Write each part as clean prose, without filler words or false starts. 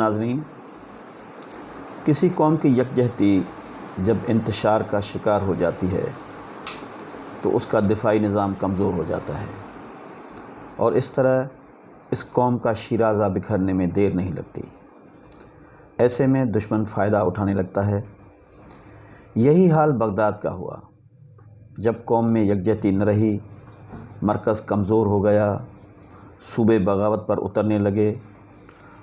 ناظرین، کسی قوم کی یکجہتی جب انتشار کا شکار ہو جاتی ہے تو اس کا دفاعی نظام کمزور ہو جاتا ہے اور اس طرح اس قوم کا شیرازہ بکھرنے میں دیر نہیں لگتی۔ ایسے میں دشمن فائدہ اٹھانے لگتا ہے۔ یہی حال بغداد کا ہوا۔ جب قوم میں یکجہتی نہ رہی، مرکز کمزور ہو گیا، صوبے بغاوت پر اترنے لگے،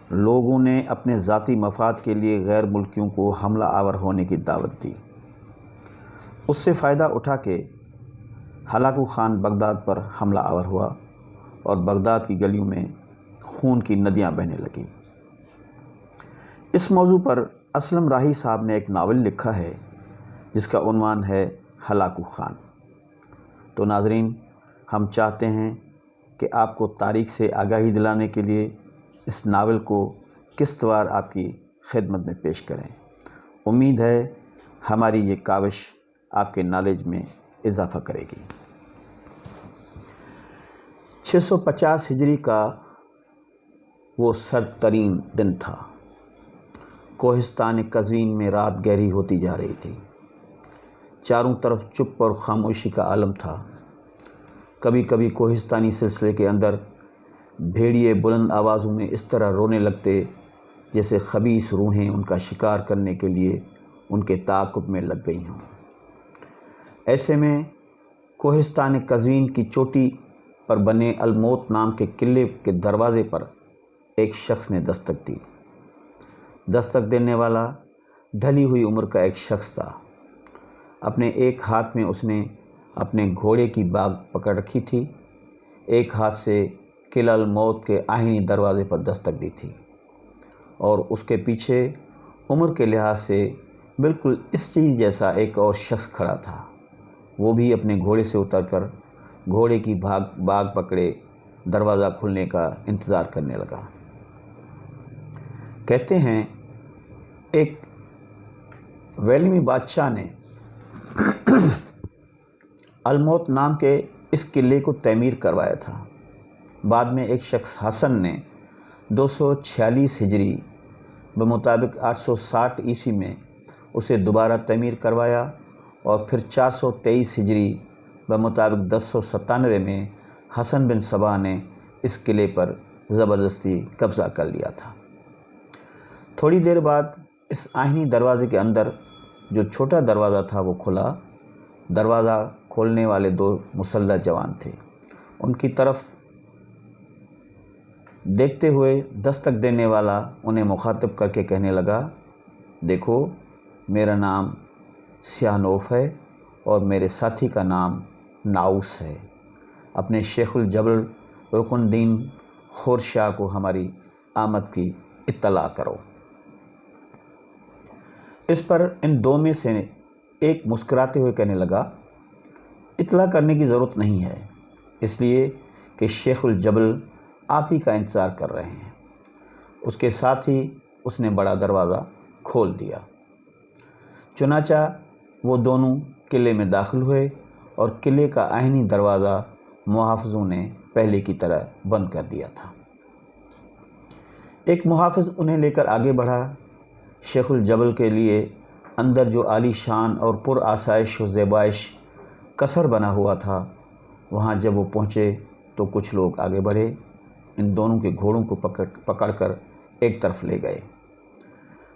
لوگوں نے اپنے ذاتی مفاد کے لیے غیر ملکیوں کو حملہ آور ہونے کی دعوت دی۔ اس سے فائدہ اٹھا کے ہلاکو خان بغداد پر حملہ آور ہوا اور بغداد کی گلیوں میں خون کی ندیاں بہنے لگیں۔ اس موضوع پر اسلم راہی صاحب نے ایک ناول لکھا ہے جس کا عنوان ہے ہلاکو خان۔ تو ناظرین، ہم چاہتے ہیں کہ آپ کو تاریخ سے آگاہی دلانے کے لیے اس ناول کو قسط وار آپ کی خدمت میں پیش کریں۔ امید ہے ہماری یہ کاوش آپ کے نالج میں اضافہ کرے گی۔ 650 ہجری کا وہ سرد ترین دن تھا۔ کوہستان قزوین میں رات گہری ہوتی جا رہی تھی۔ چاروں طرف چپ اور خاموشی کا عالم تھا۔ کبھی کبھی کوہستانی سلسلے کے اندر بھیڑیے بلند آوازوں میں اس طرح رونے لگتے جیسے خبیث روحیں ان کا شکار کرنے کے لیے ان کے تعاقب میں لگ گئی ہوں۔ ایسے میں کوہستان قزوین کی چوٹی پر بنے الموت نام کے قلعے کے دروازے پر ایک شخص نے دستک دی۔ دستک دینے والا ڈھلی ہوئی عمر کا ایک شخص تھا۔ اپنے ایک ہاتھ میں اس نے اپنے گھوڑے کی باگ پکڑ رکھی تھی، ایک ہاتھ سے قلعہ الموت کے آہنی دروازے پر دستک دی تھی، اور اس کے پیچھے عمر کے لحاظ سے بالکل اس چیز جیسا ایک اور شخص کھڑا تھا۔ وہ بھی اپنے گھوڑے سے اتر کر گھوڑے کی باگ پکڑے دروازہ کھلنے کا انتظار کرنے لگا۔ کہتے ہیں ایک ویلمی بادشاہ نے الموت نام کے اس قلعے کو تعمیر کروایا تھا۔ بعد میں ایک شخص حسن نے 246 ہجری بمطابق 860 عیسوی میں اسے دوبارہ تعمیر کروایا، اور پھر 423 ہجری بمطابق 1097 میں حسن بن صبا نے اس قلعے پر زبردستی قبضہ کر لیا تھا۔ تھوڑی دیر بعد اس آہنی دروازے کے اندر جو چھوٹا دروازہ تھا وہ کھلا۔ دروازہ کھولنے والے دو مسلح جوان تھے۔ ان کی طرف دیکھتے ہوئے دستک دینے والا انہیں مخاطب کر کے کہنے لگا، دیکھو، میرا نام سیاہنوف ہے اور میرے ساتھی کا نام ناؤس ہے۔ اپنے شیخ الجبل رکن الدین خورشاہ کو ہماری آمد کی اطلاع کرو۔ اس پر ان دو میں سے ایک مسکراتے ہوئے کہنے لگا، اطلاع کرنے کی ضرورت نہیں ہے، اس لیے کہ شیخ الجبل آپ ہی کا انتظار کر رہے ہیں۔ اس کے ساتھ ہی اس نے بڑا دروازہ کھول دیا۔ چنانچہ وہ دونوں قلعے میں داخل ہوئے اور قلعے کا آہنی دروازہ محافظوں نے پہلے کی طرح بند کر دیا تھا۔ ایک محافظ انہیں لے کر آگے بڑھا۔ شیخ الجبل کے لیے اندر جو عالی شان اور پر آسائش و زیبائش قصر بنا ہوا تھا، وہاں جب وہ پہنچے تو کچھ لوگ آگے بڑھے، ان دونوں کے گھوڑوں کو پکڑ کر ایک طرف لے گئے۔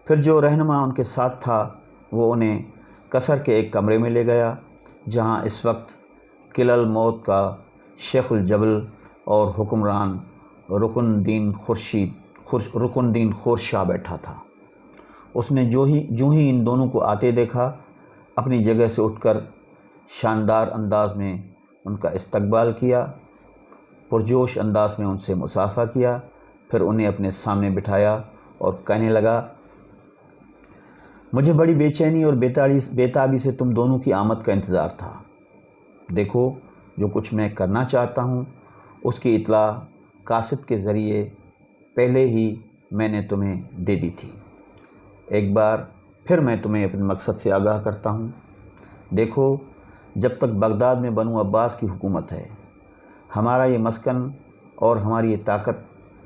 پھر جو رہنما ان کے ساتھ تھا وہ انہیں قصر کے ایک کمرے میں لے گیا، جہاں اس وقت قلعہ الموت کا شیخ الجبل اور حکمران رکن الدین خورشاہ بیٹھا تھا۔ اس نے جو ہی ان دونوں کو آتے دیکھا، اپنی جگہ سے اٹھ کر شاندار انداز میں ان کا استقبال کیا، پرجوش انداز میں ان سے مصافحہ کیا، پھر انہیں اپنے سامنے بٹھایا اور کہنے لگا، مجھے بڑی بے چینی اور بے تابی سے تم دونوں کی آمد کا انتظار تھا۔ دیکھو، جو کچھ میں کرنا چاہتا ہوں اس کی اطلاع قاصد کے ذریعے پہلے ہی میں نے تمہیں دے دی تھی۔ ایک بار پھر میں تمہیں اپنے مقصد سے آگاہ کرتا ہوں۔ دیکھو، جب تک بغداد میں بنو عباس کی حکومت ہے، ہمارا یہ مسکن اور ہماری یہ طاقت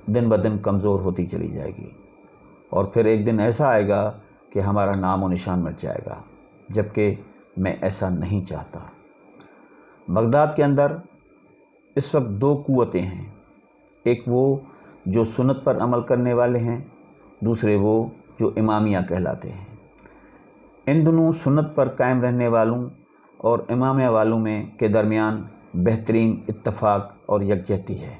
دن بدن کمزور ہوتی چلی جائے گی، اور پھر ایک دن ایسا آئے گا کہ ہمارا نام و نشان مٹ جائے گا، جبکہ میں ایسا نہیں چاہتا۔ بغداد کے اندر اس وقت دو قوتیں ہیں، ایک وہ جو سنت پر عمل کرنے والے ہیں، دوسرے وہ جو امامیہ کہلاتے ہیں۔ ان دونوں سنت پر قائم رہنے والوں اور امامیہ والوں میں کے درمیان بہترین اتفاق اور یکجہتی ہے۔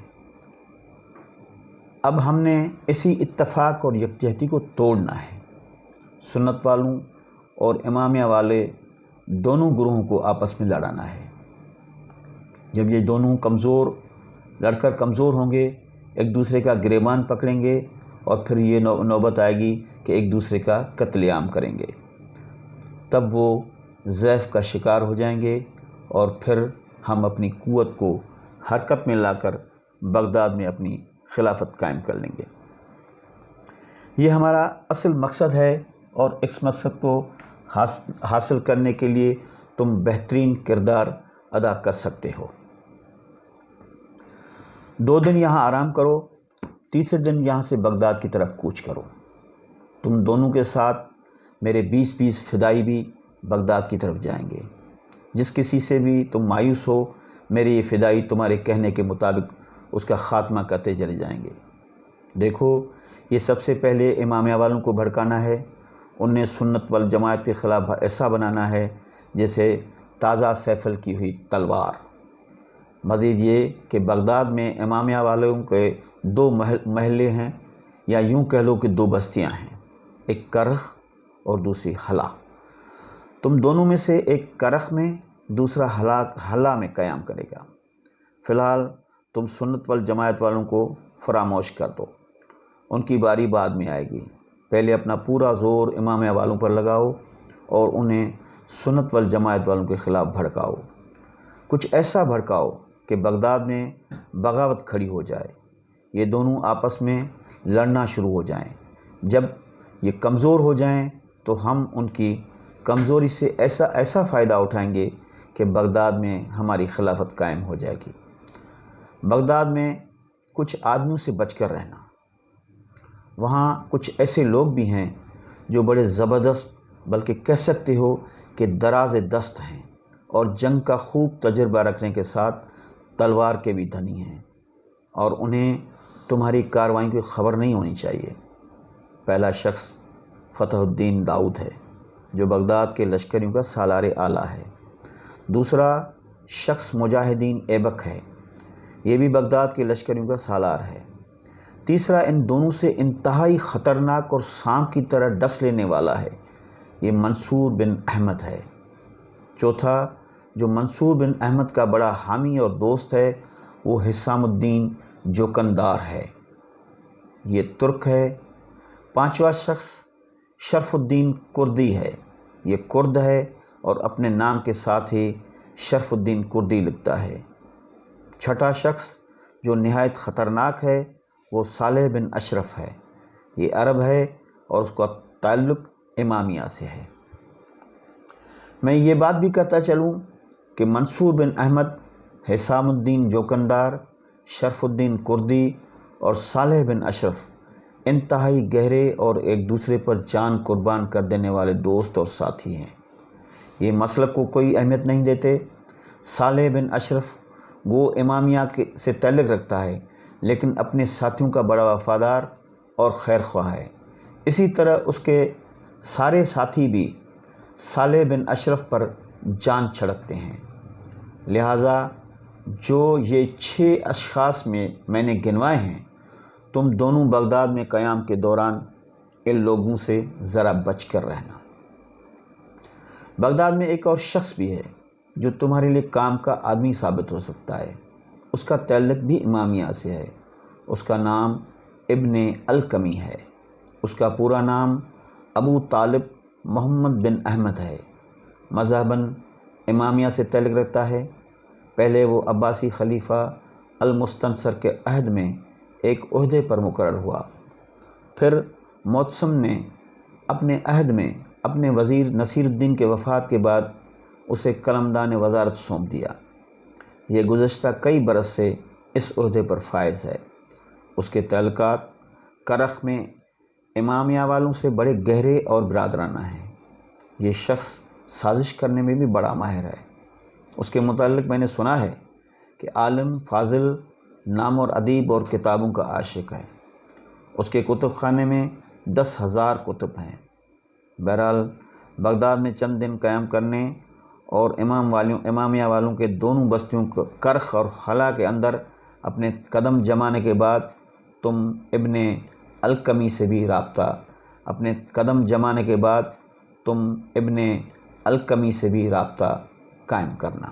اب ہم نے اسی اتفاق اور یکجہتی کو توڑنا ہے۔ سنت والوں اور امامیہ والے دونوں گروہوں کو آپس میں لڑانا ہے۔ جب یہ دونوں لڑ کر کمزور ہوں گے، ایک دوسرے کا گریبان پکڑیں گے اور پھر یہ نوبت آئے گی کہ ایک دوسرے کا قتل عام کریں گے، تب وہ ضعف کا شکار ہو جائیں گے اور پھر ہم اپنی قوت کو حرکت میں لا کر بغداد میں اپنی خلافت قائم کر لیں گے۔ یہ ہمارا اصل مقصد ہے، اور اس مقصد کو حاصل کرنے کے لیے تم بہترین کردار ادا کر سکتے ہو۔ 2 دن یہاں آرام کرو، تیسرے دن یہاں سے بغداد کی طرف کوچ کرو۔ تم دونوں کے ساتھ میرے 20 فدائی بھی بغداد کی طرف جائیں گے۔ جس کسی سے بھی تم مایوس ہو، میرے یہ فدائی تمہارے کہنے کے مطابق اس کا خاتمہ کرتے چلے جائیں گے۔ دیکھو، یہ سب سے پہلے امامیہ والوں کو بھڑکانا ہے، انہیں سنت والجماعت کے خلاف ایسا بنانا ہے جیسے تازہ سیفل کی ہوئی تلوار۔ مزید یہ کہ بغداد میں امامیہ والوں کے 2 محلے ہیں، یا یوں کہہ لو کہ 2 بستیاں ہیں، ایک کرخ اور دوسری حلا۔ تم دونوں میں سے ایک کرخ میں، دوسرا حلا میں قیام کرے گا۔ فی الحال تم سنت والجماعت والوں کو فراموش کر دو، ان کی باری بعد میں آئے گی۔ پہلے اپنا پورا زور امامیہ والوں پر لگاؤ اور انہیں سنت والجماعت والوں کے خلاف بھڑکاؤ۔ کچھ ایسا بھڑکاؤ کہ بغداد میں بغاوت کھڑی ہو جائے، یہ دونوں آپس میں لڑنا شروع ہو جائیں۔ جب یہ کمزور ہو جائیں تو ہم ان کی کمزوری سے ایسا فائدہ اٹھائیں گے کہ بغداد میں ہماری خلافت قائم ہو جائے گی۔ بغداد میں کچھ آدمیوں سے بچ کر رہنا۔ وہاں کچھ ایسے لوگ بھی ہیں جو بڑے زبردست، بلکہ کہہ سکتے ہو کہ دراز دست ہیں، اور جنگ کا خوب تجربہ رکھنے کے ساتھ تلوار کے بھی دھنی ہیں، اور انہیں تمہاری کارروائی کی خبر نہیں ہونی چاہیے۔ پہلا شخص فتح الدین داؤد ہے، جو بغداد کے لشکریوں کا سالار اعلیٰ ہے۔ دوسرا شخص مجاہدین ایبک ہے، یہ بھی بغداد کے لشکریوں کا سالار ہے۔ تیسرا ان دونوں سے انتہائی خطرناک اور سانپ کی طرح ڈس لینے والا ہے، یہ منصور بن احمد ہے۔ چوتھا جو منصور بن احمد کا بڑا حامی اور دوست ہے، وہ حسام الدین جوکندار ہے، یہ ترک ہے۔ پانچواں شخص شرف الدین کردی ہے، یہ کرد ہے اور اپنے نام کے ساتھ ہی شرف الدین کردی لکھتا ہے۔ چھٹا شخص جو نہایت خطرناک ہے وہ صالح بن اشرف ہے، یہ عرب ہے اور اس کا تعلق امامیہ سے ہے۔ میں یہ بات بھی کہتا چلوں کہ منصور بن احمد، حسام الدین جوکندار، شرف الدین کردی اور صالح بن اشرف انتہائی گہرے اور ایک دوسرے پر جان قربان کر دینے والے دوست اور ساتھی ہیں۔ یہ مسلک کو کوئی اہمیت نہیں دیتے۔ صالح بن اشرف وہ امامیہ سے تعلق رکھتا ہے، لیکن اپنے ساتھیوں کا بڑا وفادار اور خیر خواہ ہے۔ اسی طرح اس کے سارے ساتھی بھی صالح بن اشرف پر جان چھڑکتے ہیں۔ لہٰذا جو یہ 6 اشخاص میں نے گنوائے ہیں، تم دونوں بغداد میں قیام کے دوران ان لوگوں سے ذرا بچ کر رہنا۔ بغداد میں ایک اور شخص بھی ہے جو تمہارے لیے کام کا آدمی ثابت ہو سکتا ہے، اس کا تعلق بھی امامیہ سے ہے۔ اس کا نام ابن الکمی ہے۔ اس کا پورا نام ابو طالب محمد بن احمد ہے۔ مذہباً امامیہ سے تعلق رکھتا ہے۔ پہلے وہ عباسی خلیفہ المستنصر کے عہد میں ایک عہدے پر مقرر ہوا، پھر معتصم نے اپنے عہد میں اپنے وزیر نصیر الدین کے وفات کے بعد اسے قلمدان وزارت سونپ دیا۔ یہ گزشتہ کئی برس سے اس عہدے پر فائز ہے۔ اس کے تعلقات کرخ میں امامیہ والوں سے بڑے گہرے اور برادرانہ ہیں۔ یہ شخص سازش کرنے میں بھی بڑا ماہر ہے۔ اس کے متعلق میں نے سنا ہے کہ عالم، فاضل، نامور ادیب اور کتابوں کا عاشق ہے۔ اس کے کتب خانے میں 10,000 کتب ہیں۔ بہرحال بغداد میں چند دن قیام کرنے اور امامیہ والوں کے دونوں بستیوں کرخ اور خلا کے اندر اپنے قدم جمانے کے بعد تم ابن القمی سے بھی رابطہ قائم کرنا۔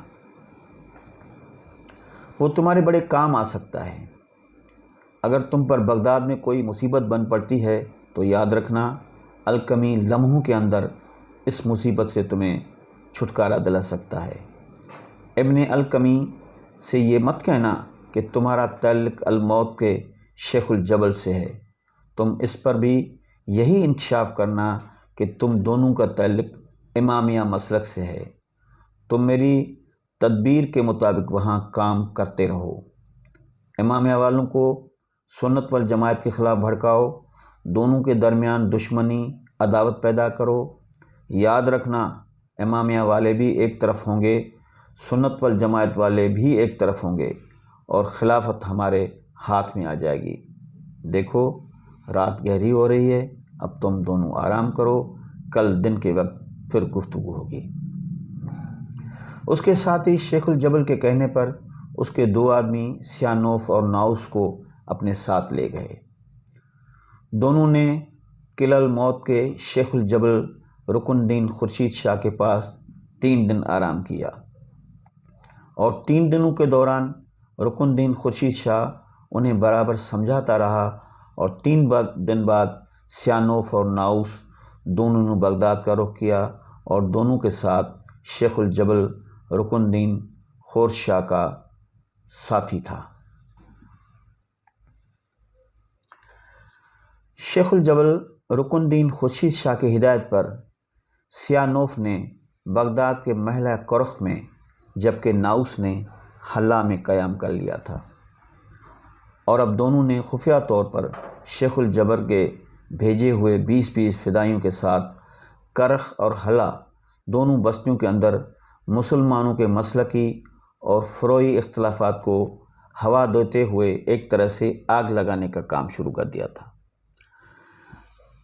وہ تمہارے بڑے کام آ سکتا ہے۔ اگر تم پر بغداد میں کوئی مصیبت بن پڑتی ہے تو یاد رکھنا القمی لمحوں کے اندر اس مصیبت سے تمہیں چھٹکارا دلا سکتا ہے۔ ابن القمی سے یہ مت کہنا کہ تمہارا تعلق الموت کے شیخ الجبل سے ہے۔ تم اس پر بھی یہی انکشاف کرنا کہ تم دونوں کا تعلق امامیہ مسلک سے ہے۔ تم میری تدبیر کے مطابق وہاں کام کرتے رہو۔ امامیہ والوں کو سنت والجماعت کے خلاف بھڑکاؤ، دونوں کے درمیان دشمنی، عداوت پیدا کرو۔ یاد رکھنا امامیہ والے بھی ایک طرف ہوں گے، سنت والجماعت والے بھی ایک طرف ہوں گے اور خلافت ہمارے ہاتھ میں آ جائے گی۔ دیکھو رات گہری ہو رہی ہے، اب تم دونوں آرام کرو، کل دن کے وقت پھر گفتگو ہوگی۔ اس کے ساتھ ہی شیخ الجبل کے کہنے پر اس کے 2 آدمی سیانوف اور ناؤس کو اپنے ساتھ لے گئے۔ دونوں نے قلعہ الموت کے شیخ الجبل رکن الدین خورشید شاہ کے پاس 3 دن آرام کیا، اور 3 دنوں کے دوران رکن الدین خورشید شاہ انہیں برابر سمجھاتا رہا، اور 3 دن بعد سیانوف اور ناؤس دونوں نے بغداد کا رخ کیا، اور دونوں کے ساتھ شیخ الجبل رکن الدین خورشید شاہ کا ساتھی تھا۔ شیخ الجبل رکن الدین خورشید شاہ کی ہدایت پر سیانوف نے بغداد کے محلہ کرخ میں، جبکہ ناؤس نے حلہ میں قیام کر لیا تھا، اور اب دونوں نے خفیہ طور پر شیخ الجبل کے بھیجے ہوئے 20 فدائیوں کے ساتھ کرخ اور حلہ دونوں بستیوں کے اندر مسلمانوں کے مسلکی اور فروعی اختلافات کو ہوا دیتے ہوئے ایک طرح سے آگ لگانے کا کام شروع کر دیا تھا۔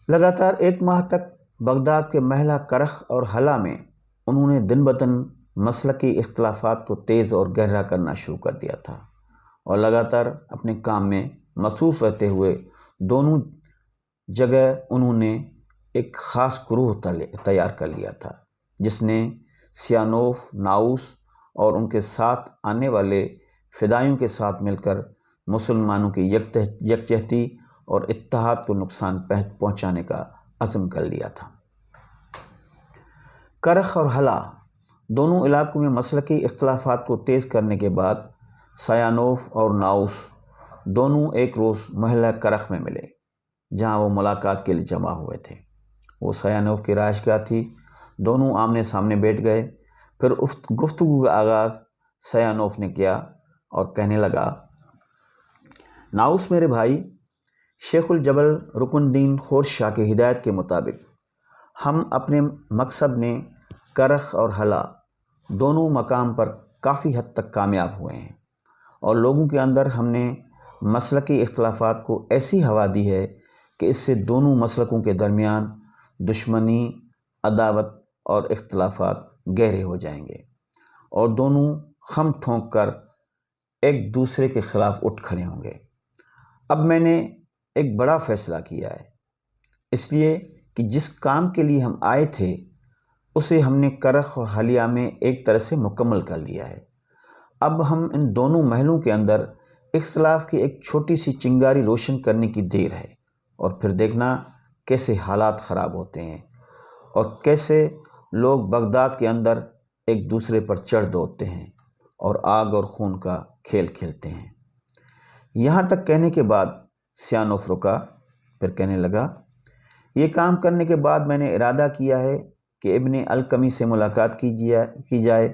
لگاتار 1 ماہ تک بغداد کے محلہ کرخ اور حلہ میں انہوں نے دن بدن مسلکی اختلافات کو تیز اور گہرا کرنا شروع کر دیا تھا، اور لگاتار اپنے کام میں مصروف رہتے ہوئے دونوں جگہ انہوں نے ایک خاص گروہ تیار کر لیا تھا، جس نے سیانوف، ناؤس اور ان کے ساتھ آنے والے فدائیوں کے ساتھ مل کر مسلمانوں کی یکجہتی اور اتحاد کو نقصان پہنچانے کا عزم کر لیا تھا۔ کرخ اور حلہ دونوں علاقوں میں مسلکی اختلافات کو تیز کرنے کے بعد سیانوف اور ناؤس دونوں ایک روز محلہ کرخ میں ملے، جہاں وہ ملاقات کے لیے جمع ہوئے تھے۔ وہ سیانوف کی رہائش گاہ تھی۔ دونوں آمنے سامنے بیٹھ گئے۔ پھر گفتگو کا آغاز سیانوف نے کیا اور کہنے لگا، ناؤس میرے بھائی، شیخ الجبل رکن الدین خورشید شاہ کی ہدایت کے مطابق ہم اپنے مقصد میں کرخ اور حلہ دونوں مقام پر کافی حد تک کامیاب ہوئے ہیں، اور لوگوں کے اندر ہم نے مسلکی اختلافات کو ایسی ہوا دی ہے کہ اس سے دونوں مسلکوں کے درمیان دشمنی، عداوت اور اختلافات گہرے ہو جائیں گے، اور دونوں خم ٹھونک کر ایک دوسرے کے خلاف اٹھ کھڑے ہوں گے۔ اب میں نے ایک بڑا فیصلہ کیا ہے، اس لیے کہ جس کام کے لیے ہم آئے تھے اسے ہم نے کرخ اور حلیہ میں ایک طرح سے مکمل کر لیا ہے۔ اب ہم ان دونوں محلوں کے اندر اختلاف کی ایک چھوٹی سی چنگاری روشن کرنے کی دیر ہے، اور پھر دیکھنا کیسے حالات خراب ہوتے ہیں اور کیسے لوگ بغداد کے اندر ایک دوسرے پر چڑھ دوڑتے ہیں اور آگ اور خون کا کھیل کھیلتے ہیں۔ یہاں تک کہنے کے بعد سیانوف رکا، پھر کہنے لگا، یہ کام کرنے کے بعد میں نے ارادہ کیا ہے کہ ابن القمی سے ملاقات کی جائے۔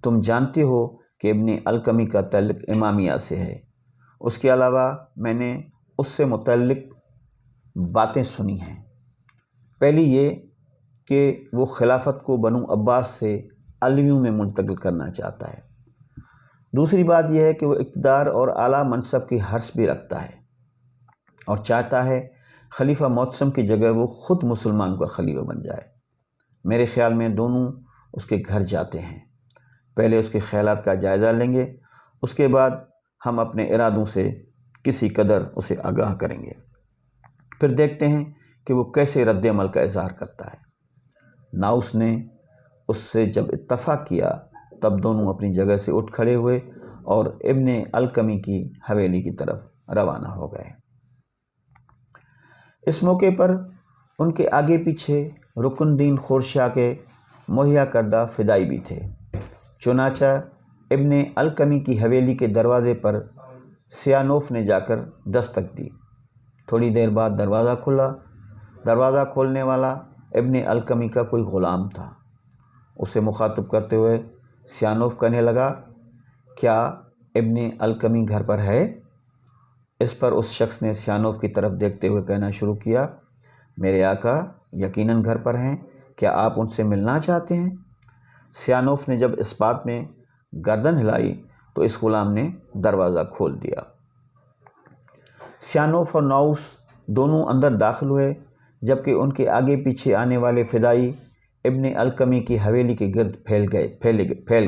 تم جانتے ہو کہ ابن القمی کا تعلق امامیہ سے ہے۔ اس کے علاوہ میں نے اس سے متعلق باتیں سنی ہیں۔ پہلی یہ کہ وہ خلافت کو بنو عباس سے علویوں میں منتقل کرنا چاہتا ہے۔ دوسری بات یہ ہے کہ وہ اقتدار اور اعلیٰ منصب کی حرص بھی رکھتا ہے اور چاہتا ہے خلیفہ معتصم کی جگہ وہ خود مسلمان کا خلیفہ بن جائے۔ میرے خیال میں دونوں اس کے گھر جاتے ہیں، پہلے اس کے خیالات کا جائزہ لیں گے، اس کے بعد ہم اپنے ارادوں سے کسی قدر اسے آگاہ کریں گے، پھر دیکھتے ہیں کہ وہ کیسے رد عمل کا اظہار کرتا ہے۔ ناؤس نے اس سے جب اتفاق کیا تب دونوں اپنی جگہ سے اٹھ کھڑے ہوئے اور ابن القمی کی حویلی کی طرف روانہ ہو گئے۔ اس موقع پر ان کے آگے پیچھے رکن الدین خورشاہ کے مہیا کردہ فدائی بھی تھے۔ چنانچہ ابن القمی کی حویلی کے دروازے پر سیانوف نے جا کر دستک دی۔ تھوڑی دیر بعد دروازہ کھلا۔ دروازہ کھولنے والا ابن القمی کا کوئی غلام تھا۔ اسے مخاطب کرتے ہوئے سیانوف کہنے لگا، کیا ابن القمی گھر پر ہے؟ اس پر اس شخص نے سیانوف کی طرف دیکھتے ہوئے کہنا شروع کیا، میرے آقا یقیناً گھر پر ہیں، کیا آپ ان سے ملنا چاہتے ہیں؟ سیانوف نے جب اس بات میں گردن ہلائی تو اس غلام نے دروازہ کھول دیا۔ سیانوف اور ناؤس دونوں اندر داخل ہوئے، جبکہ ان کے آگے پیچھے آنے والے فدائی ابن القمی کی حویلی کے گرد پھیل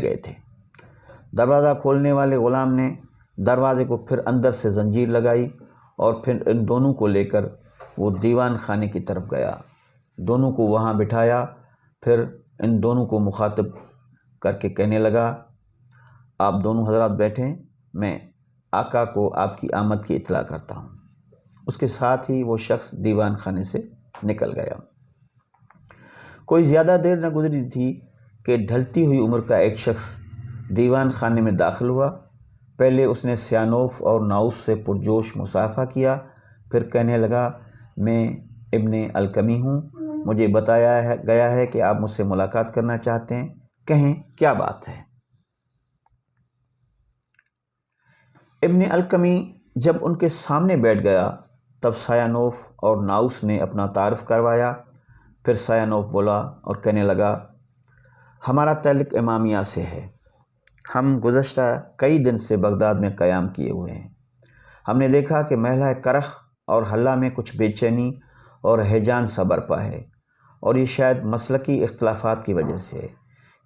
گئے تھے۔ دروازہ کھولنے والے غلام نے دروازے کو پھر اندر سے زنجیر لگائی اور پھر ان دونوں کو لے کر وہ دیوان خانے کی طرف گیا۔ دونوں کو وہاں بٹھایا، پھر ان دونوں کو مخاطب کر کے کہنے لگا، آپ دونوں حضرات بیٹھیں، میں آقا کو آپ کی آمد کی اطلاع کرتا ہوں۔ اس کے ساتھ ہی وہ شخص دیوان خانے سے نکل گیا۔ کوئی زیادہ دیر نہ گزری تھی کہ ڈھلتی ہوئی عمر کا ایک شخص دیوان خانے میں داخل ہوا۔ پہلے اس نے سیانوف اور ناؤس سے پرجوش مصافحہ کیا، پھر کہنے لگا، میں ابن القمی ہوں، مجھے بتایا گیا ہے کہ آپ مجھ سے ملاقات کرنا چاہتے ہیں، کہیں کیا بات ہے؟ ابن القمی جب ان کے سامنے بیٹھ گیا تب سیانوف اور ناؤس نے اپنا تعارف کروایا۔ پھر سیانوف بولا اور کہنے لگا، ہمارا تعلق امامیہ سے ہے، ہم گزشتہ کئی دن سے بغداد میں قیام کیے ہوئے ہیں۔ ہم نے دیکھا کہ محلہ کرخ اور حلہ میں کچھ بے چینی اور ہیجان سا برپا ہے، اور یہ شاید مسلکی اختلافات کی وجہ سے ہے۔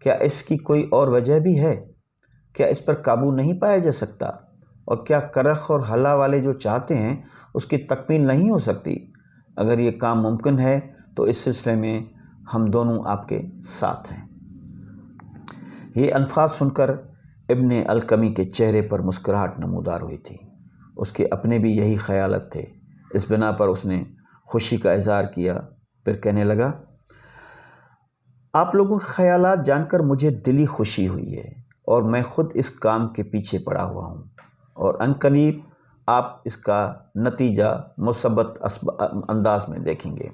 کیا اس کی کوئی اور وجہ بھی ہے؟ کیا اس پر قابو نہیں پایا جا سکتا؟ اور کیا کرخ اور حلہ والے جو چاہتے ہیں اس کی تکمیل نہیں ہو سکتی؟ اگر یہ کام ممکن ہے تو اس سلسلے میں ہم دونوں آپ کے ساتھ ہیں۔ یہ الفاظ سن کر ابن القمی کے چہرے پر مسکراہٹ نمودار ہوئی تھی۔ اس کے اپنے بھی یہی خیالات تھے، اس بنا پر اس نے خوشی کا اظہار کیا، پھر کہنے لگا، آپ لوگوں کے خیالات جان کر مجھے دلی خوشی ہوئی ہے اور میں خود اس کام کے پیچھے پڑا ہوا ہوں، اور عنقریب آپ اس کا نتیجہ مثبت انداز میں دیکھیں گے۔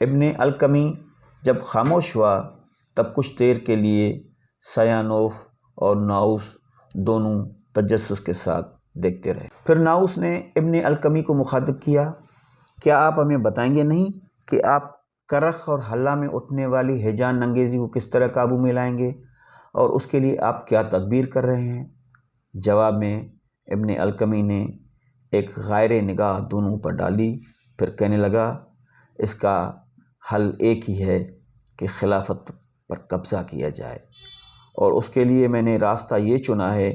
ابن القمی جب خاموش ہوا تب کچھ دیر کے لیے سیانوف اور ناؤس دونوں تجسس کے ساتھ دیکھتے رہے۔ پھر ناؤس نے ابن القمی کو مخاطب کیا، کیا آپ ہمیں بتائیں گے نہیں کہ آپ کرخ اور حلہ میں اٹھنے والی ہیجان انگیزی کو کس طرح قابو میں لائیں گے، اور اس کے لیے آپ کیا تدبیر کر رہے ہیں؟ جواب میں ابن القمی نے ایک غائر نگاہ دونوں پر ڈالی، پھر کہنے لگا، اس کا حل ایک ہی ہے کہ خلافت پر قبضہ کیا جائے، اور اس کے لیے میں نے راستہ یہ چنا ہے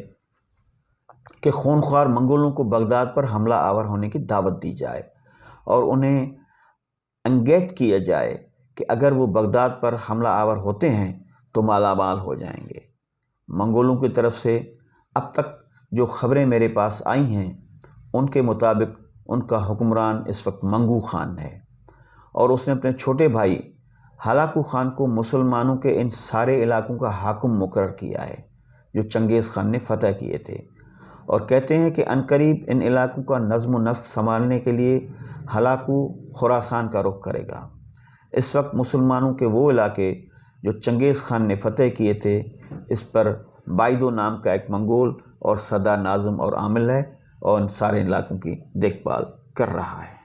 کہ خونخوار منگولوں کو بغداد پر حملہ آور ہونے کی دعوت دی جائے اور انہیں انگیخت کیا جائے کہ اگر وہ بغداد پر حملہ آور ہوتے ہیں تو مالا مال ہو جائیں گے۔ منگولوں کی طرف سے اب تک جو خبریں میرے پاس آئی ہیں ان کے مطابق ان کا حکمران اس وقت منگو خان ہے، اور اس نے اپنے چھوٹے بھائی ہلاکو خان کو مسلمانوں کے ان سارے علاقوں کا حاکم مقرر کیا ہے جو چنگیز خان نے فتح کیے تھے، اور کہتے ہیں کہ عنقریب ان علاقوں کا نظم و نسق سنبھالنے کے لیے ہلاکو خراسان کا رخ کرے گا۔ اس وقت مسلمانوں کے وہ علاقے جو چنگیز خان نے فتح کیے تھے، اس پر بائدو نام کا ایک منگول اور سردار ناظم اور عامل ہے، اور ان سارے علاقوں کی دیکھ بھال کر رہا ہے۔